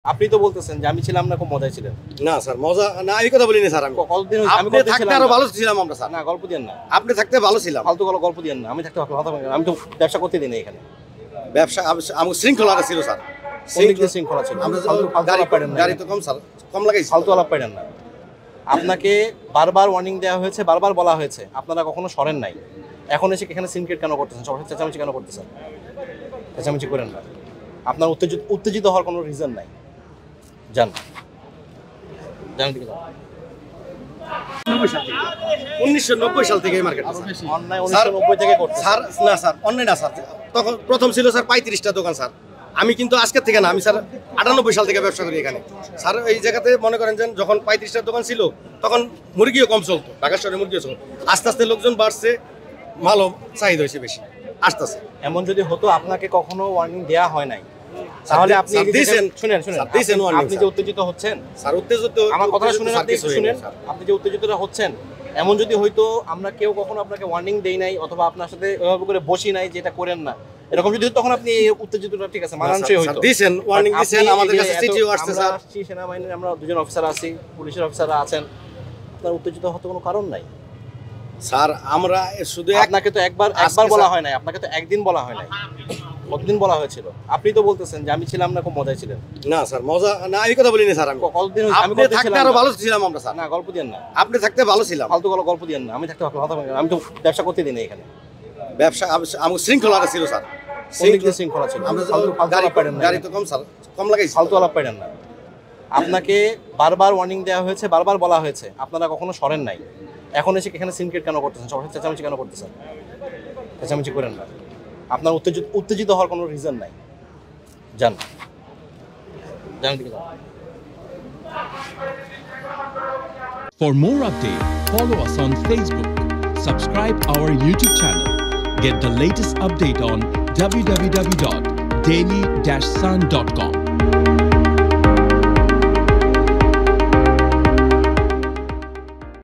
আপনি তো বলতেছেন যে আমি ছিলাম না, খুব মজায় ছিলেন। না স্যার, মজা না, এই কথা বলিনি স্যার। আমি কতদিন আমি আপনি থাকতে আরো ভালো ছিলাম আমরা স্যার। না, গল্প দিয়েন না, আপনি থাকতে ভালো ছিলাম। ফালতু গল্প দিয়েন না। আমি থাকতে আমি তো ব্যবসা করতে দিই না এখানে। ব্যবসা আমার শৃঙ্খলাটা ছিল স্যার। শৃঙ্খলা ছিল। আমরা গাড়ি তো কম স্যার, কম লাগাইছি। ফালতু আলাপ পাইলেন না। আপনাকে বারবার ওয়ার্নিং দেওয়া হয়েছে, বারবার বলা হয়েছে, আপনারা কখনো সরেন নাই। এখন এসে এখানে সিনক্রেট কেন করতেছেন? সবার চেঁচামেচি কেন করতেছেন? চেঁচামেচি করেন না। আপনার উত্তেজিত হওয়ার কোনো রিজন নাই। যান দিকে যান। 1990 সাল থেকে এই মার্কেট অন্যায় 1990 থেকে করছে স্যার। না স্যার, অন্যায় না স্যার। তখন প্রথম ছিল স্যার 35টা দোকান স্যার। আমি কিন্তু আজকের থেকে না, আমি স্যার 98 সাল থেকে ব্যবসা করি এখানে স্যার। এই জায়গাতে মনে করেন যে যখন 35টা দোকান ছিল তখন মুরগিও কম চলতো, ঢাকা শহরে মুরগিও চলতো। আস্তে আস্তে লোকজন বাড়ছে, ভালো চাহিদা হয়েছে বেশি, আস্তে আস্তে। এমন যদি হতো আপনাকে কখনো ওয়ার্নিং দেওয়া হয় নাই, তাহলে আপনি শুনেন আপনি যে উত্তেজিত হচ্ছেন স্যার, উত্তেজিত আমার কথা শুনেন, আপনি যে উত্তেজিতটা হচ্ছেন, এমন যদি হয়তো আমরা কেউ কখনো আপনাকে ওয়ার্নিং দেই নাই অথবা আপনার সাথে ওইভাবে করে বসি নাই যেটা করেন না, এরকম যদি তখন আপনি এই উত্তেজিতটা ঠিক আছে মানানসই হইতো। দিবেন, ওয়ার্নিং দিবেন, আমাদের কাছে চিঠিও আসছে স্যার। সেনাবাহিনীর আমরা দুজন অফিসার আছি, পুলিশের অফিসাররা আছেন, আপনার উত্তেজিত হতে কোনো কারণ নাই স্যার। আমরা শুধু আপনাকে তো একবার বলা হয় নাই, আপনাকে তো একদিন বলা হয় নাই, কতদিন বলা হয়েছিল? আপনি তো বলতেছেন যে আমি ছিলাম না, খুব মজায় ছিলেন। না স্যার, মজা না, এই কথা বলিনি স্যার। আমি কতদিন আপনি থাকতে আরো ভালো ছিলাম আমরা স্যার। না, গল্প দিয়েন না, আপনি থাকতে ভালো ছিলাম। ফালতু গল্প দিয়েন না। আমি থাকতে আমি তো ব্যবসা করতে দিই না এখানে। ব্যবসা আমার শৃঙ্খলাটা ছিল স্যার। শৃঙ্খলা ছিল। আমরা গাড়ি তো কম স্যার, কম লাগাইছি। ফালতু আলাপ পাইলেন না। আপনাকে বারবার ওয়ার্নিং দেওয়া হয়েছে, বারবার বলা হয়েছে, আপনারা কখনো সরেন নাই। এখন এসে এখানে সিনক্রেট কেন করতেছেন? সবার চেঁচামেচি কেন করতেছেন? চেঁচামেচি করেন না। আপনার উত্তেজিত হওয়ার কোনো রিজন নাই। যান দিকে যান। For more updates, follow us on Facebook, subscribe our YouTube channel, get the latest update on www.daily-sun.com.